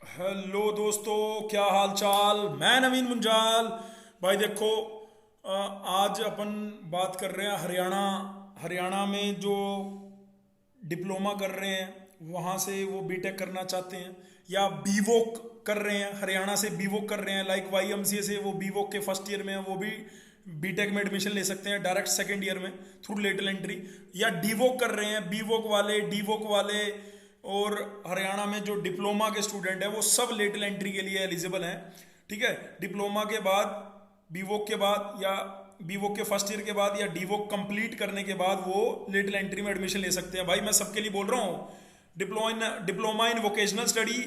Hello दोस्तों, क्या हाल चाल। मैं नवीन मुंजाल। भाई देखो, आज अपन बात कर रहे हैं हरियाणा। हरियाणा में जो डिप्लोमा कर रहे हैं वहाँ से वो बीटेक करना चाहते हैं या बीवोक कर रहे हैं, हरियाणा से बीवोक कर रहे हैं, लाइक वाईएमसीए से वो बीवोक के फर्स्ट ईयर में हैं, वो भी बीटेक में एडमिशन ले सकते हैं डायरेक्ट सेकेंड ईयर में थ्रू लेटरल एंट्री। या डीवोक कर रहे हैं, बीवोक वाले, डीवोक वाले। और हरियाणा में जो डिप्लोमा के स्टूडेंट हैं वो सब लेटरल एंट्री के लिए एलिजिबल हैं। ठीक है, डिप्लोमा के बाद, बीवोक के बाद, या बीवोक के फर्स्ट ईयर के बाद, या डीवोक कंप्लीट करने के बाद वो लिटिल एंट्री में एडमिशन ले सकते हैं। भाई मैं सबके लिए बोल रहा हूँ, diploma in vocational study,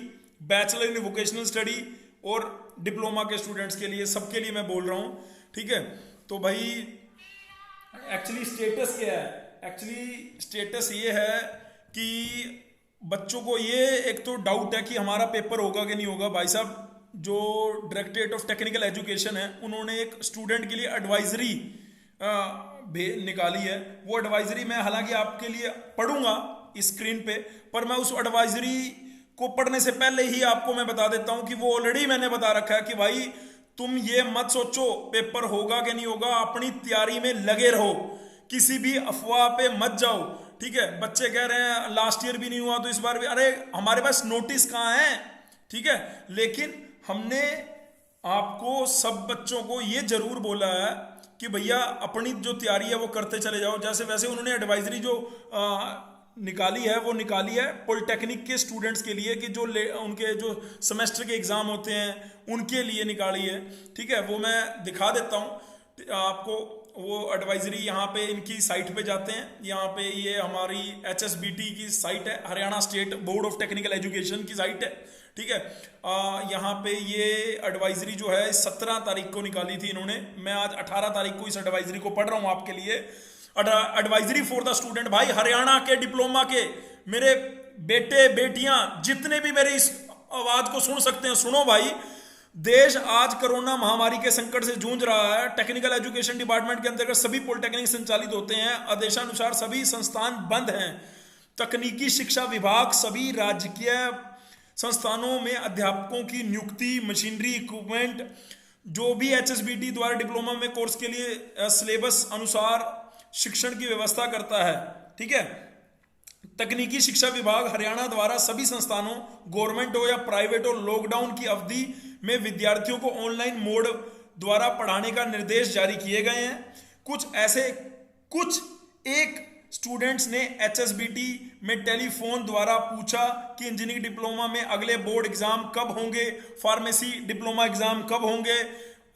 bachelor in vocational study, और डिप्लोमा के स्टूडेंट्स के लिए, सबके लिए मैं बोल रहा हूँ। ठीक है, तो भाई एक्चुअली स्टेटस क्या है? एक्चुअली स्टेटस ये है कि बच्चों को ये एक तो डाउट है कि हमारा पेपर होगा कि नहीं होगा। भाई साहब, जो डायरेक्टरेट ऑफ टेक्निकल एजुकेशन है उन्होंने एक स्टूडेंट के लिए एडवाइजरी निकाली है। वो एडवाइजरी मैं हालांकि आपके लिए पढ़ूंगा स्क्रीन पे, पर मैं उस एडवाइजरी को पढ़ने से पहले ही आपको मैं बता देता हूं कि वो ऑलरेडी मैंने बता रखा है कि भाई तुम ये मत सोचो पेपर होगा कि नहीं होगा, अपनी तैयारी में लगे रहो, किसी भी अफवाह पे मत जाओ। ठीक है, बच्चे कह रहे हैं लास्ट ईयर भी नहीं हुआ तो इस बार भी, अरे हमारे पास नोटिस कहाँ है? ठीक है, लेकिन हमने आपको सब बच्चों को ये जरूर बोला है कि भैया अपनी जो तैयारी है वो करते चले जाओ। जैसे वैसे उन्होंने एडवाइजरी जो निकाली है वो निकाली है पॉलिटेक्निक के स्टूडेंट्स के लिए कि जो उनके जो सेमेस्टर के एग्जाम होते हैं उनके लिए निकाली है। ठीक है, वो मैं दिखा देता हूँ आपको। वो एडवाइजरी यहाँ पे इनकी साइट पे जाते हैं, यहाँ पे ये हमारी HSBT की साइट है, Haryana state board of technical education की साइट है। ठीक है, यहाँ पे ये एडवाइजरी जो है 17 तारीख को निकाली थी इन्होंने। मैं आज 18 तारीख को इस एडवाइजरी को पढ़ रहा हूँ आपके लिए। Advisory for the student. भाई हरियाणा के डिप्लोमा के मेरे बेटे बेटियां जितने भी मेरे इस आवाज को सुन सकते हैं, सुनो भाई। देश आज कोरोना महामारी के संकट से जूझ रहा है। टेक्निकल एजुकेशन डिपार्टमेंट के अंतर्गत सभी पॉलिटेक्निक संचालित होते हैं। आदेशानुसार सभी संस्थान बंद हैं। तकनीकी शिक्षा विभाग सभी राजकीय संस्थानों में अध्यापकों की नियुक्ति, मशीनरी, इक्विपमेंट, जो भी HSBT द्वारा डिप्लोमा में कोर्स के लिए सिलेबस अनुसार शिक्षण की व्यवस्था करता है। ठीक है, तकनीकी शिक्षा विभाग हरियाणा द्वारा सभी संस्थानों, गवर्नमेंट हो या प्राइवेट हो, लॉकडाउन की अवधि में विद्यार्थियों को ऑनलाइन मोड द्वारा पढ़ाने का निर्देश जारी किए गए हैं। कुछ एक स्टूडेंट्स ने HSBT में टेलीफोन द्वारा पूछा कि इंजीनियरिंग डिप्लोमा में अगले बोर्ड एग्जाम कब होंगे, फार्मेसी डिप्लोमा एग्जाम कब होंगे।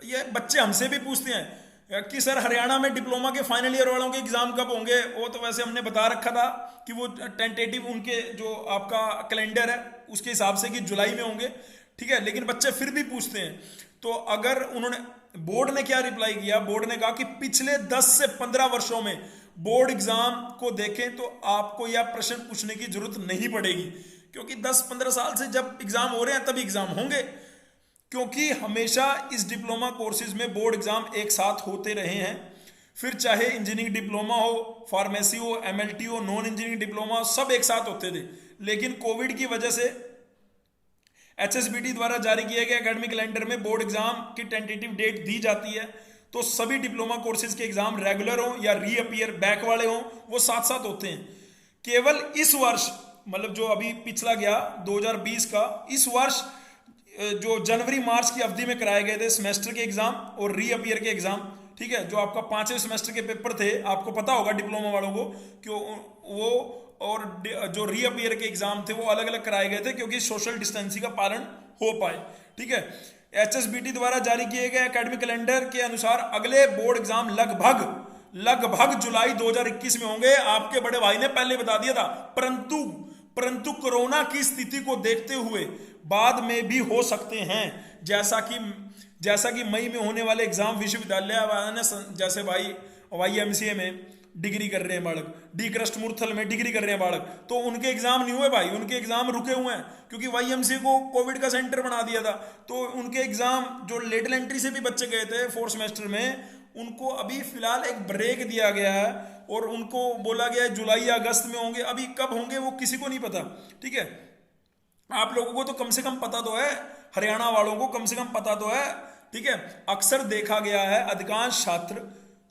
ये बच्चे हमसे भी पूछते हैं कि सर हरियाणा में डिप्लोमा के फाइनल ईयर वालों के एग्जाम कब होंगे। वो तो वैसे हमने बता रखा था कि वो टेंटेटिव उनके जो आपका कैलेंडर है उसके हिसाब से कि जुलाई में होंगे। ठीक है, लेकिन बच्चे फिर भी पूछते हैं। तो अगर उन्होंने, बोर्ड ने क्या रिप्लाई किया? बोर्ड ने कहा कि पिछले 10 से 15 वर्षों में बोर्ड एग्जाम को देखें तो आपको यह प्रश्न पूछने की जरूरत नहीं पड़ेगी, क्योंकि 10-15 साल से जब एग्जाम हो रहे हैं तभी एग्जाम होंगे। क्योंकि हमेशा इस डिप्लोमा कोर्सेज में बोर्ड एग्जाम एक साथ होते रहे हैं। फिर चाहे इंजीनियरिंग डिप्लोमा हो, फार्मेसी हो, MLT हो, नॉन इंजीनियरिंग डिप्लोमा, सब एक साथ होते थे। लेकिन कोविड की वजह से HSBT द्वारा जारी किए गए एकेडमिक कैलेंडर में बोर्ड एग्जाम की टेंटेटिव डेट दी जाती है। तो सभी डिप्लोमा कोर्सेज के एग्जाम रेगुलर हो या रीअपियर बैक वाले हो, वो साथ साथ होते हैं। केवल इस वर्ष, मतलब जो अभी पिछला गया 2020 का, इस वर्ष जो जनवरी मार्च की अवधि में कराए गए थे सेमेस्टर के एग्जाम और रीअपियर के एग्जाम। ठीक है, जो आपका 5वें सेमेस्टर के पेपर थे, आपको पता होगा डिप्लोमा वालों को कि वो और जो रीअपियर के एग्जाम थे वो अलग अलग कराए गए थे क्योंकि सोशल डिस्टेंसिंग का पालन हो पाए। ठीक है, HSBT द्वारा जारी किए गए एकेडमिक कैलेंडर के अनुसार अगले बोर्ड एग्जाम लगभग जुलाई 2021 में होंगे। आपके बड़े भाई ने पहले बता दिया था, परंतु कोरोना की स्थिति को देखते हुए बाद में भी हो सकते हैं, जैसा कि मई में होने वाले एग्जाम विश्वविद्यालय, जैसे भाई YMCA में डिग्री कर रहे हैं बालक, डी क्रस्ट मूर्थल में डिग्री कर रहे हैं बालक, तो उनके एग्जाम नहीं हुए भाई, उनके एग्जाम रुके हुए हैं क्योंकि YMCA को कोविड का सेंटर बना दिया था। तो उनके एग्जाम जो लेटरल एंट्री से भी बच्चे गए थे 4th सेमेस्टर में, उनको अभी फिलहाल एक ब्रेक दिया गया है और उनको बोला गया है जुलाई या अगस्त में होंगे। अभी कब होंगे वो किसी को नहीं पता। ठीक है, आप लोगों को तो कम से कम पता तो है, हरियाणा वालों को कम से कम पता तो है, ठीक है। अक्सर देखा गया है अधिकांश छात्र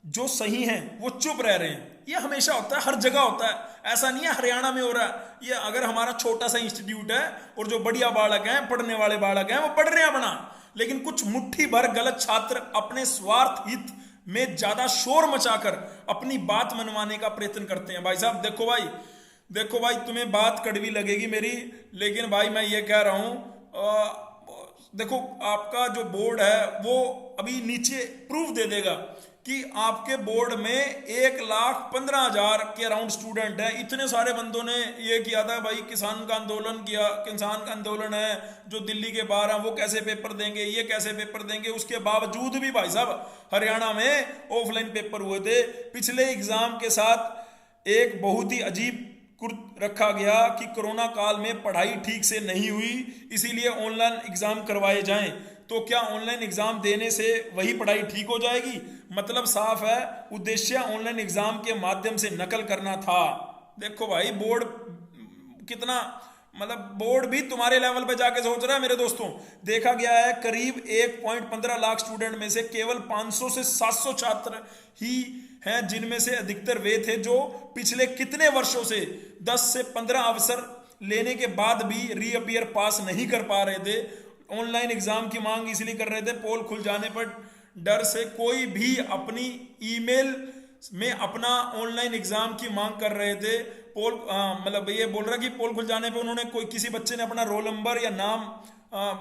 जो सही हैं वो चुप रह रहे हैं। ये हमेशा होता है, हर जगह होता है, ऐसा नहीं है हरियाणा में हो रहा है। ये अगर हमारा छोटा सा इंस्टीट्यूट है और जो बढ़िया बालक हैं, पढ़ने वाले बालक हैं, वो पढ़ रहे हैं अपना, लेकिन कुछ मुट्ठी भर गलत छात्र अपने स्वार्थ हित में ज्यादा शोर मचाकर अपनी बात मनवाने का प्रयत्न करते हैं। भाई साहब देखो भाई, देखो भाई, तुम्हें बात कड़वी लगेगी मेरी, लेकिन भाई मैं ये कह रहा हूं, देखो आपका जो बोर्ड है वो अभी नीचे प्रूफ दे देगा कि आपके बोर्ड में 1,15,000 के अराउंड स्टूडेंट है। इतने सारे बंदों ने ये किया था भाई, किसान का आंदोलन किया, किसान का आंदोलन है जो दिल्ली के बाहर हैं, वो कैसे पेपर देंगे, ये कैसे पेपर देंगे। उसके बावजूद भी भाई साहब हरियाणा में ऑफलाइन पेपर हुए थे। पिछले एग्जाम के साथ एक बहुत ही अजीब कुर्त रखा गया कि कोरोना काल में पढ़ाई ठीक से नहीं हुई, इसीलिए ऑनलाइन एग्जाम करवाए जाएं। तो क्या ऑनलाइन एग्जाम देने से वही पढ़ाई ठीक हो जाएगी? मतलब साफ है, उद्देश्य ऑनलाइन एग्जाम के माध्यम से नकल करना था। देखो भाई बोर्ड कितना, मतलब बोर्ड भी तुम्हारे लेवल पे जाके सोच रहा है मेरे दोस्तों। देखा गया है करीब 1.15 लाख स्टूडेंट में से केवल 500 से 700 छात्र ही हैं जिनमें से अधिकतर वे थे जो पिछले कितने वर्षों से 10 से 15 अवसर लेने के बाद भी रीअपियर पास नहीं कर पा रहे थे। ऑनलाइन एग्जाम की मांग इसलिए कर रहे थे, पोल खुल जाने पर डर से कोई भी अपनी ईमेल में अपना ऑनलाइन एग्जाम की मांग कर रहे थे। पोल मतलब ये बोल रहा कि पोल खुल जाने पे उन्होंने कोई किसी बच्चे ने अपना रोल नंबर या नाम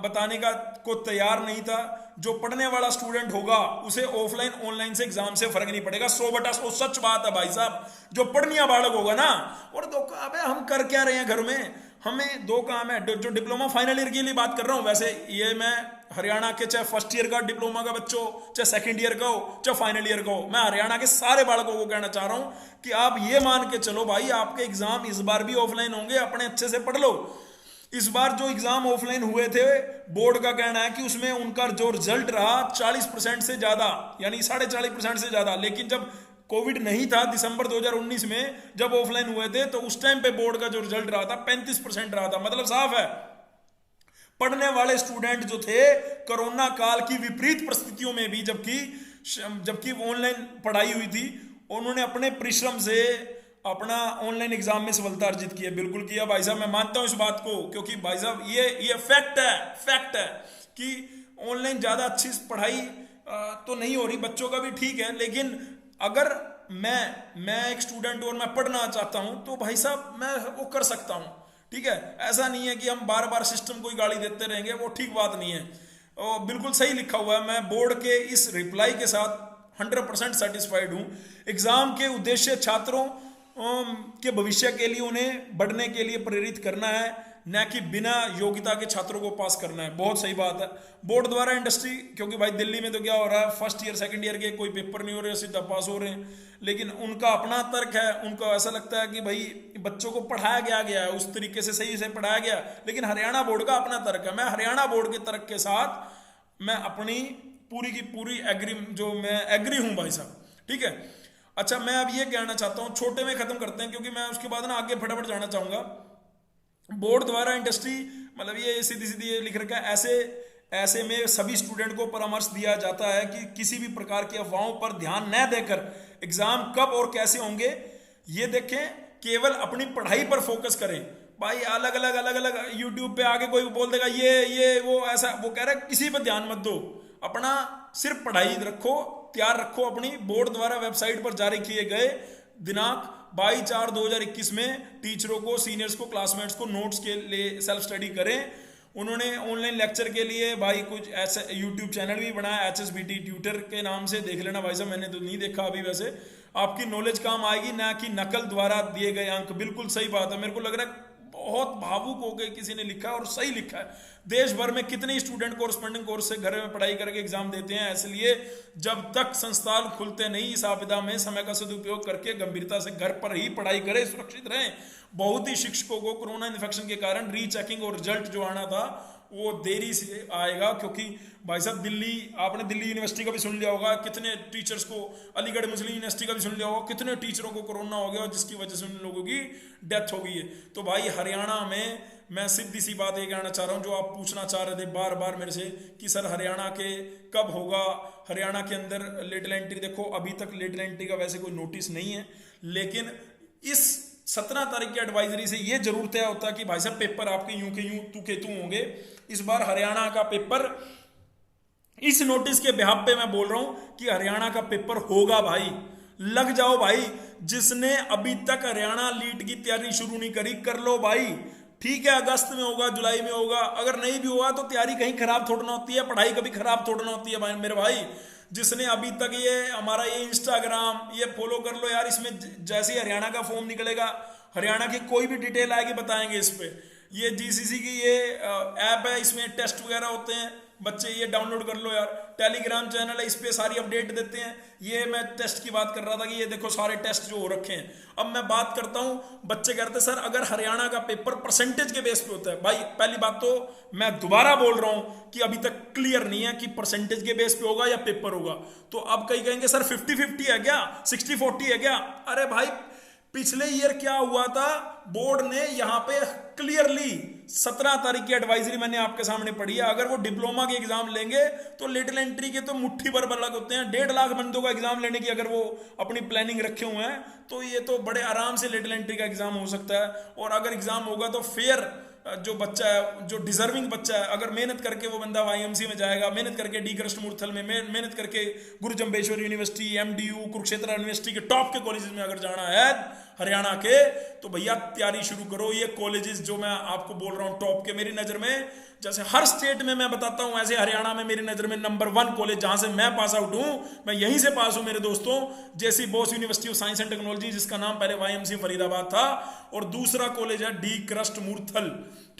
बताने का को तैयार नहीं था। जो पढ़ने वाला स्टूडेंट होगा उसे ऑफलाइन ऑनलाइन से एग्जाम से फर्क नहीं पड़ेगा। 100/100 सच बात है भाई साहब। जो पढ़निया बालक होगा ना, और दो अबे हम कर क्या रहे हैं घर में, हमें दो काम है। जो डिप्लोमा फाइनल ईयर के लिए बात कर रहा हूं, वैसे ये मैं हरियाणा के चाहे फर्स्ट ईयर का डिप्लोमा का बच्चों, चाहे सेकंड ईयर का हो, चाहे फाइनल ईयर का हो, मैं हरियाणा के सारे बालकों को कहना चाह रहा हूं कि आप ये मान के चलो भाई, आपके एग्जाम इस बार भी ऑफलाइन होंगे, अपने अच्छे से पढ़ लो। इस बार जो एग्जाम ऑफलाइन हुए थे, बोर्ड का कहना है कि उसमें उनका जो रिजल्ट रहा 40% से ज्यादा, यानी 40.5% से ज्यादा। लेकिन जब कोविड नहीं था दिसंबर 2019 में जब ऑफलाइन हुए थे, तो उस टाइम पे बोर्ड का जो रिजल्ट रहा था 35% रहा था। मतलब साफ है, पढ़ने वाले स्टूडेंट जो थे कोरोना काल की विपरीत परिस्थितियों में भी, जबकि ऑनलाइन पढ़ाई हुई थी, उन्होंने अपने परिश्रम से अपना ऑनलाइन एग्जाम में सफलता अर्जित की है। बिल्कुल किया भाई साहब, मैं मानता हूं इस बात को, क्योंकि भाई साहब ये फैक्ट है कि ऑनलाइन ज्यादा अच्छी पढ़ाई तो नहीं हो रही, बच्चों का भी ठीक है, लेकिन अगर मैं एक स्टूडेंट और मैं पढ़ना चाहता हूं तो भाई साहब मैं वो कर सकता हूं, ठीक है। ऐसा नहीं है कि हम बार बार सिस्टम को ही गाली देते रहेंगे, वो ठीक बात नहीं है। और बिल्कुल सही लिखा हुआ है। मैं बोर्ड के इस रिप्लाई के साथ 100% सेटिस्फाइड हूं। एग्जाम के उद्देश्य छात्रों के भविष्य के लिए उन्हें बढ़ने के लिए प्रेरित करना है, न कि बिना योग्यता के छात्रों को पास करना है। बहुत सही बात है। बोर्ड द्वारा इंडस्ट्री, क्योंकि भाई दिल्ली में तो क्या हो रहा है, फर्स्ट ईयर सेकंड ईयर के कोई पेपर नहीं हो रहे, सीधा पास हो रहे हैं। लेकिन उनका अपना तर्क है, उनको ऐसा लगता है कि भाई बच्चों को पढ़ाया गया है उस तरीके से, सही से पढ़ाया गया। लेकिन हरियाणा बोर्ड का अपना तर्क है। मैं हरियाणा बोर्ड के तर्क के साथ मैं अपनी पूरी की पूरी एग्री हूं भाई साहब, ठीक है। अच्छा, मैं अब ये कहना चाहता हूं, छोटे में खत्म करते हैं क्योंकि मैं उसके बाद ना आगे फटाफट जाना चाहूंगा। बोर्ड द्वारा इंडस्ट्री, मतलब ये सीधी सीधी ये लिख रखा है, ऐसे में सभी स्टूडेंट को परामर्श दिया जाता है कि किसी भी प्रकार की अफवाहों पर ध्यान न देकर एग्जाम कब और कैसे होंगे ये देखें, केवल अपनी पढ़ाई पर फोकस करें। भाई अलग अलग यूट्यूब पे आके कोई बोल देगा ये वो ऐसा, वो कह रहा है किसी पर ध्यान मत दो, अपना सिर्फ पढ़ाई रखो, तैयार रखो अपनी। बोर्ड द्वारा वेबसाइट पर जारी किए गए दिनांक 22/4/2021 में टीचरों को, सीनियर्स को, क्लासमेट्स को नोट्स के लिए सेल्फ स्टडी करें। उन्होंने ऑनलाइन लेक्चर के लिए भाई कुछ ऐसा यूट्यूब चैनल भी बनाया, HSBT ट्यूटर के नाम से, देख लेना भाई साहब, मैंने तो नहीं देखा अभी। वैसे आपकी नॉलेज काम आएगी, ना कि नकल द्वारा दिए गए अंक। बिल्कुल सही बात है। मेरे को लग रहा है बहुत भावुक हो गए किसी ने लिखा है, और सही लिखा है। देश भर में कितने स्टूडेंट कोर्सपोंडिंग कोर्स से घर में पढ़ाई करके एग्जाम देते हैं। इसलिए जब तक संस्थान खुलते नहीं, इस आपदा में समय का सदुपयोग करके गंभीरता से घर पर ही पढ़ाई करें, सुरक्षित रहें। बहुत ही शिक्षकों को कोरोना इन्फेक्शन के कारण रीचेकिंग और रिजल्ट जो आना था वो देरी से आएगा, क्योंकि भाई साहब आपने दिल्ली यूनिवर्सिटी का भी सुन लिया होगा, कितने टीचर्स को, अलीगढ़ मुस्लिम यूनिवर्सिटी का भी सुन लिया होगा, कितने टीचरों को कोरोना हो गया और जिसकी वजह से उन लोगों की डेथ हो गई है। तो भाई हरियाणा में मैं सीधी सी बात ये कहना चाह रहा हूँ, जो आप पूछना चाह रहे थे बार बार मेरे से कि सर हरियाणा के कब होगा, हरियाणा के अंदर लेटरल एंट्री। देखो अभी तक लेटरल एंट्री का वैसे कोई नोटिस नहीं है, लेकिन इस 17 तारीख की एडवाइजरी से ये जरूर तय होता है कि भाई साहब पेपर आपके यूं के यूं तू के तू होंगे। इस बार हरियाणा का पेपर, इस नोटिस के बिहाफ पे मैं बोल रहा हूं कि हरियाणा का पेपर होगा भाई, लग जाओ भाई। जिसने अभी तक हरियाणा लीट की तैयारी शुरू नहीं करी, कर लो भाई। ठीक है, अगस्त में होगा, जुलाई में होगा, अगर नहीं भी हुआ तो तैयारी कहीं खराब थोड़ा ना होती है, पढ़ाई कभी खराब थोड़ा ना होती है भाई मेरे भाई। जिसने अभी तक ये हमारा ये इंस्टाग्राम ये फॉलो कर लो यार, इसमें जैसे ही हरियाणा का फॉर्म निकलेगा, हरियाणा की कोई भी डिटेल आएगी बताएंगे इस पे। ये जीसीसी की ये ऐप है, इसमें टेस्ट वगैरह होते हैं, बच्चे ये डाउनलोड कर लो यार। टेलीग्राम चैनल है, इस पे सारी अपडेट देते हैं। ये मैं टेस्ट की बात कर रहा था कि ये देखो सारे टेस्ट जो हो रखे हैं। अब मैं बात करता हूं, बच्चे कहते सर अगर हरियाणा का पेपर परसेंटेज के बेस पे होता है, भाई पहली बात तो मैं दोबारा बोल रहा हूं कि अभी तक क्लियर नहीं है कि परसेंटेज के बेस पे होगा या पेपर होगा। तो अब कई कहेंगे सर 50-50 है क्या, 60-40 है क्या? अरे भाई पिछले ईयर क्या हुआ था, बोर्ड ने यहां पे क्लियरली 17 तारीख की एडवाइजरी मैंने आपके सामने पढ़ी है। अगर वो डिप्लोमा के एग्जाम लेंगे तो लेटरल एंट्री के तो मुट्ठी भर अलग होते हैं। 1.5 लाख बंदों का एग्जाम लेने की अगर वो अपनी प्लानिंग रखे हुए हैं तो ये तो बड़े आराम से लेटरल एंट्री का एग्जाम हो सकता है। और अगर एग्जाम होगा तो फेयर जो बच्चा है, जो डिजर्विंग बच्चा है, अगर मेहनत करके वो बंदा वाईएमसी में जाएगा, मेहनत करके डी कृष्णमूर्ति में मेहनत करके गुरु Jambheshwar university, MDU, Kurukshetra university के टॉप के कॉलेजेस में अगर जाना है हरियाणा के, तो भैया तैयारी शुरू करो। ये कॉलेजेस जो मैं आपको बोल रहा हूँ टॉप के, मेरी नजर में जैसे हर स्टेट में मैं बताता हूं, ऐसे हरियाणा में मेरी नजर में नंबर 1 कॉलेज जहां से मैं पास आउट हूं, मैं यहीं से पास हूं मेरे दोस्तों, जैसी Bose university of science and technology, जिसका नाम पहले वाईएमसी फरीदाबाद था, और दूसरा कॉलेज है डी कृष्णमूर्ति।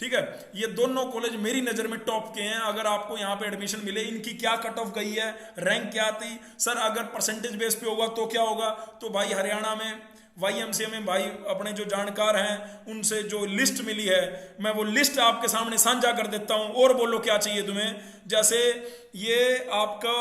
ठीक है, ये दोनों कॉलेज मेरी नजर में टॉप के हैं। अगर आपको यहाँ पे एडमिशन मिले, इनकी क्या कट ऑफ गई है, रैंक क्या थी, सर अगर परसेंटेज बेस पे होगा तो क्या होगा, तो भाई हरियाणा में वाईएमसीए में भाई अपने जो जानकार हैं उनसे जो लिस्ट मिली है, मैं वो लिस्ट आपके सामने साझा कर देता हूं। और बोलो क्या चाहिए तुम्हें। जैसे ये आपका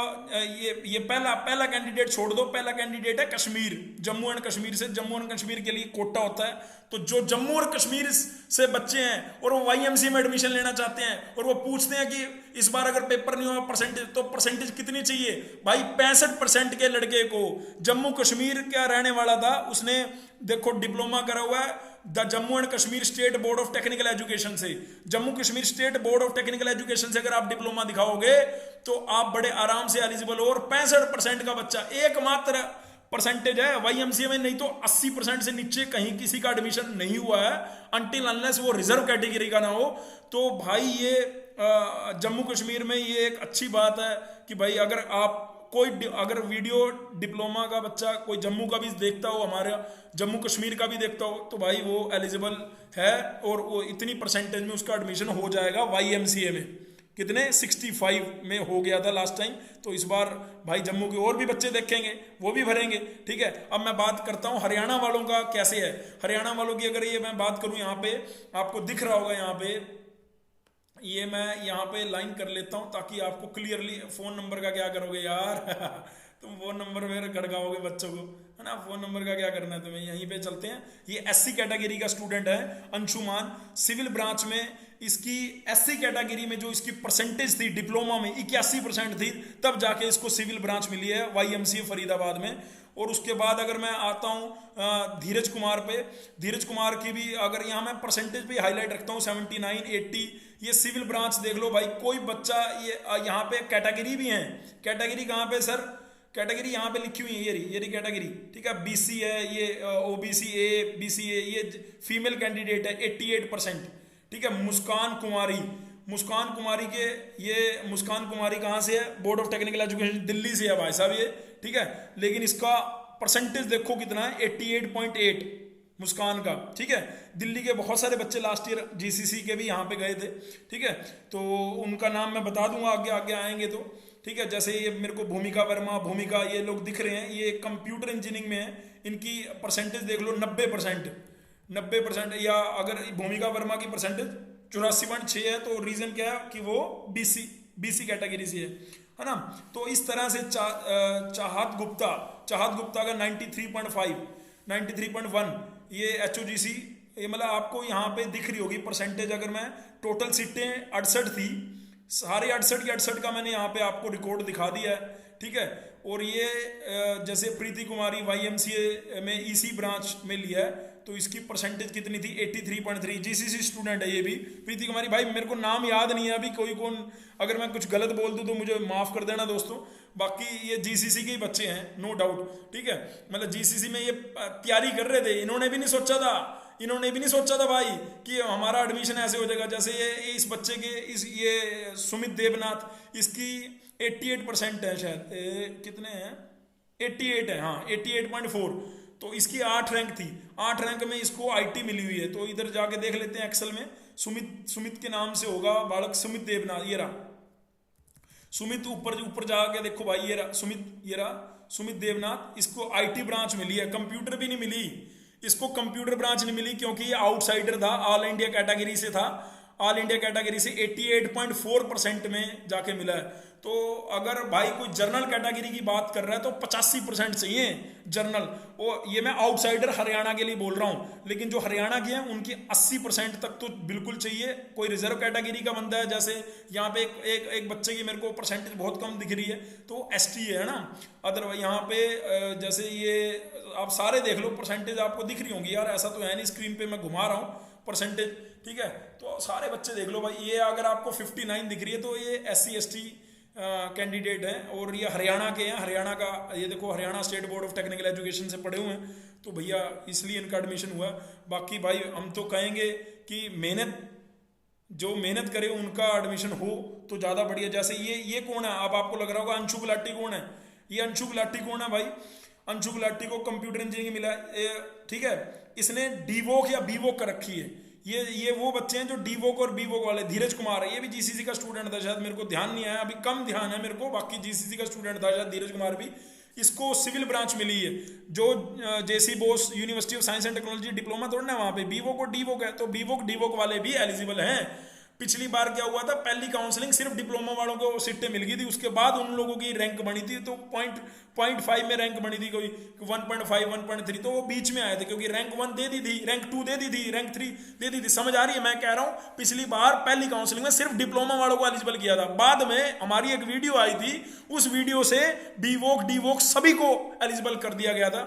ये पहला कैंडिडेट छोड़ दो, पहला कैंडिडेट है कश्मीर, जम्मू एंड कश्मीर से। जम्मू एंड कश्मीर के लिए कोटा होता है, तो जो जम्मू और कश्मीर से बच्चे हैं और वो वाईएमसीए में एडमिशन लेना चाहते हैं, और वो पूछते हैं कि इस बार अगर पेपर नहीं हुआ परसेंटेज, तो परसेंटेज कितनी चाहिए भाई, 65% के लड़के को, जम्मू कश्मीर का रहने वाला था, उसने देखो डिप्लोमा करा हुआ है the Jammu and Kashmir state board of technical education से। Jammu Kashmir state board of technical education से अगर आप डिप्लोमा दिखाओगे तो आप बड़े आराम से एलिजिबल हो। और 65% का बच्चा, एकमात्र परसेंटेज है वाईएमसीए में, नहीं तो 80% से नीचे कहीं किसी का एडमिशन नहीं हुआ है, अनटिल अनलेस वो रिजर्व कैटेगरी का ना हो। तो भाई ये जम्मू कश्मीर में ये एक अच्छी बात है कि भाई अगर आप कोई अगर वीडियो डिप्लोमा का बच्चा कोई जम्मू का भी देखता हो, हमारा जम्मू कश्मीर का भी देखता हो, तो भाई वो एलिजिबल है और वो इतनी परसेंटेज में उसका एडमिशन हो जाएगा वाईएमसीए में। कितने 65 में हो गया था लास्ट टाइम, तो इस बार भाई जम्मू के और भी बच्चे देखेंगे, वो भी भरेंगे। ठीक है, अब मैं बात करता हूँ हरियाणा वालों का कैसे है। हरियाणा वालों की अगर ये मैं बात करूँ, यहाँ पे आपको दिख रहा होगा, यहाँ पे ये मैं यहाँ पे लाइन कर लेता हूँ ताकि आपको क्लियरली, फोन नंबर का क्या करोगे यार तुम फोन नंबर में खड़काओगे बच्चों को, है ना। फोन नंबर का क्या करना है तुम्हें, यहीं पे चलते हैं। ये एससी कैटेगरी का स्टूडेंट है अंशुमान, सिविल ब्रांच में इसकी एससी कैटेगरी में जो इसकी परसेंटेज थी डिप्लोमा में 81% थी, तब जाके इसको सिविल ब्रांच मिली है वाईएमसीए फरीदाबाद में। और उसके बाद अगर मैं आता हूँ धीरज कुमार पे, धीरज कुमार की भी अगर यहाँ मैं परसेंटेज पे हाईलाइट रखता हूँ 79, 80, ये सिविल ब्रांच देख लो भाई। कोई बच्चा ये यहाँ पे कैटेगरी भी है, कैटेगरी कहाँ पे सर, कैटेगरी यहाँ पे लिखी हुई है, ये रही कैटेगरी। ठीक है, बीसी है, ये ओबीसी ए, बीसी ए, ये फीमेल कैंडिडेट है 88%। ठीक है, मुस्कान कुमारी, मुस्कान कुमारी के ये मुस्कान कुमारी कहाँ से है, board of technical education Delhi से है भाई साहब ये। ठीक है, लेकिन इसका परसेंटेज देखो कितना है, 88.8 मुस्कान का। ठीक है, दिल्ली के बहुत सारे बच्चे लास्ट ईयर जीसीसी के भी यहाँ पे गए थे। ठीक है, तो उनका नाम मैं बता दूंगा आगे आगे आएंगे तो। ठीक है, जैसे ये मेरे को भूमिका वर्मा, भूमिका ये लोग दिख रहे हैं, ये कंप्यूटर इंजीनियरिंग में है, इनकी परसेंटेज देख लो 90%। या अगर भूमिका वर्मा की परसेंटेज 84.6 है, तो रीजन क्या है कि वो बीसी कैटेगरी से है ना। तो इस तरह से चाहत गुप्ता का 93.5, 93.1 ये HOGC ये मतलब आपको यहाँ पे दिख रही होगी परसेंटेज। अगर मैं टोटल सीटें 68 थी, सारे 68 की 68 का मैंने यहाँ पे आपको रिकॉर्ड दिखा दिया है, ठीक है। और ये जैसे प्रीति कुमारी YMCA में EC ब्रांच में लिया है, तो इसकी परसेंटेज कितनी थी 83.3। GCC स्टूडेंट है ये भी प्रीति कुमारी। भाई मेरे को नाम याद नहीं है अभी, कोई कौन, अगर मैं कुछ गलत बोल दूं तो मुझे माफ़ कर देना दोस्तों। बाकी ये GCC के ही बच्चे हैं नो डाउट, ठीक है। मतलब GCC में ये तैयारी कर रहे थे, इन्होंने भी नहीं सोचा था भाई कि हमारा एडमिशन ऐसे हो जाएगा। जैसे ये इस बच्चे के ये सुमित देवनाथ, इसकी 88% है शायद, कितने हैं 88 है, हाँ 88.4। तो इसकी 8 रैंक थी, 8 रैंक में इसको IT मिली हुई है। तो इधर जाके देख लेते हैं एक्सेल में, सुमित के नाम से होगा बालक, सुमित देवनाथ, ये रहा सुमित, ऊपर जाके देखो भाई, ये रहा सुमित देवनाथ। इसको IT ब्रांच मिली है, कंप्यूटर भी नहीं मिली इसको, कंप्यूटर ब्रांच नहीं मिली क्योंकि ये आउटसाइडर था, ऑल इंडिया कैटेगरी से था, ऑल इंडिया कैटेगरी से 88.4% में जाके मिला है। तो अगर भाई कोई जर्नल कैटेगरी की बात कर रहा है तो 85% चाहिए जर्नल। वो ये मैं आउटसाइडर हरियाणा के लिए बोल रहा हूँ, लेकिन जो हरियाणा के हैं उनकी 80% तक तो बिल्कुल चाहिए। कोई रिजर्व कैटेगरी का बंदा है, जैसे यहाँ पे एक बच्चे की मेरे को परसेंटेज बहुत कम दिख रही है, तो ST है ना। अदरवाइज यहाँ पे जैसे ये आप सारे देख लो, परसेंटेज आपको दिख रही होंगी यार, ऐसा तो है नहीं, स्क्रीन पे मैं घुमा रहा हूँ परसेंटेज, ठीक है। तो सारे बच्चे देख लो भाई, ये अगर आपको 59 दिख रही है तो ये SC ST कैंडिडेट हैं, और ये हरियाणा के हैं। हरियाणा का ये देखो, Haryana state board of technical education से पढ़े हुए हैं, तो भैया इसलिए इनका एडमिशन हुआ। बाकी भाई हम तो कहेंगे कि जो मेहनत करे उनका एडमिशन हो तो ज़्यादा बढ़िया। जैसे ये कौन है, अब आपको लग रहा होगा अंशु गुलाटी कौन है, ये अंशु गुलाटी कौन है भाई। अंशु गुलाटी को कंप्यूटर इंजीनियरिंग मिला है, ठीक है। इसने डीवोक या बीवोक कर रखी है। ये वो बच्चे हैं जो डीवोक और बीवोक वाले। धीरज कुमार है, ये भी GCC का स्टूडेंट था शायद, मेरे को ध्यान नहीं आया अभी, कम ध्यान है मेरे को, बाकी GCC का स्टूडेंट था शायद धीरज कुमार भी। इसको सिविल ब्रांच मिली है, जो JC Bose university of science and technology diploma थोड़ा ना, वहाँ पे बीवोक और डीवोक है, तो बीवोक डीवोक वाले भी एलिजिबल हैं। पिछली बार क्या हुआ था, पहली काउंसलिंग सिर्फ डिप्लोमा वालों को सीटें मिल गई थी, उसके बाद उन लोगों की रैंक बनी थी, तो 0.5 में रैंक बनी थी, कोई 1.5 1.3, तो वो बीच में आए थे, क्योंकि रैंक 1 दे दी थी, रैंक 2 दे दी थी, रैंक 3 दे दी थी। समझ आ रही है मैं कह रहा हूँ, पिछली बार पहली काउंसलिंग में सिर्फ डिप्लोमा वालों को एलिजिबल किया था, बाद में हमारी एक वीडियो आई थी, उस वीडियो से बीवोक डीवोक सभी को एलिजिबल कर दिया गया था।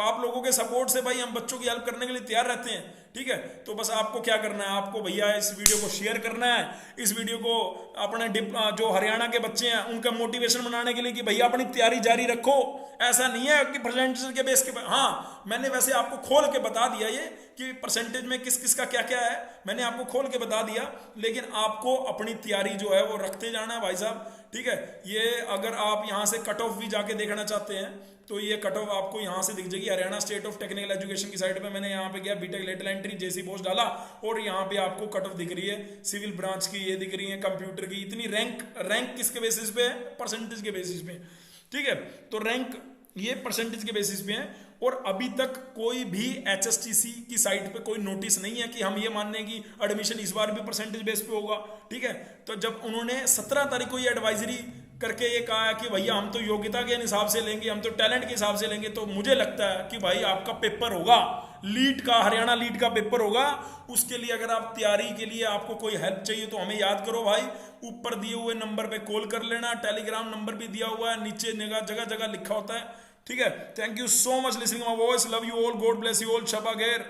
आप लोगों के सपोर्ट से भाई हम बच्चों की हेल्प करने के लिए तैयार रहते हैं, ठीक है। तो बस आपको क्या करना है, आपको भैया इस वीडियो को शेयर करना है, इस वीडियो को अपने जो हरियाणा के बच्चे हैं उनका मोटिवेशन बनाने के लिए कि भैया अपनी तैयारी जारी रखो। ऐसा नहीं है कि परसेंटेज के बेस के, हाँ मैंने वैसे आपको खोल के बता दिया ये कि परसेंटेज में किस किस का क्या क्या है, मैंने आपको खोल के बता दिया, लेकिन आपको अपनी तैयारी जो है वो रखते जाना है भाई साहब, ठीक है। ये अगर आप यहाँ से कट ऑफ भी जाके देखना चाहते हैं तो ये कट ऑफ आपको यहाँ से दिख जाएगी। Haryana state of technical education की साइड पे मैंने यहाँ पे गया, BTech lateral entry JC Bose डाला, और यहाँ पे आपको कट ऑफ दिख रही है, सिविल ब्रांच की ये दिख रही है, कंप्यूटर की इतनी रैंक किसके बेसिस पे है, परसेंटेज के बेसिस पे, ठीक है। तो रैंक ये परसेंटेज के बेसिस पे है, और अभी तक कोई भी HSTC की साइट पे कोई नोटिस नहीं है कि हम ये मानने की एडमिशन इस बार भी परसेंटेज बेस पे होगा, ठीक है। तो जब उन्होंने 17 तारीख को ये एडवाइजरी करके ये कहा है कि भैया हम तो योग्यता के हिसाब से लेंगे, हम तो टैलेंट के हिसाब से लेंगे, तो मुझे लगता है कि भाई आपका पेपर होगा लीड का, हरियाणा लीड का पेपर होगा। उसके लिए अगर आप तैयारी के लिए आपको कोई हेल्प चाहिए तो हमें याद करो भाई, ऊपर दिए हुए नंबर पे कॉल कर लेना, टेलीग्राम नंबर भी दिया हुआ है, नीचे जगह जगह लिखा होता है, ठीक है। Thank you so much listening my voice, love you all, God bless you all, शबा खैर।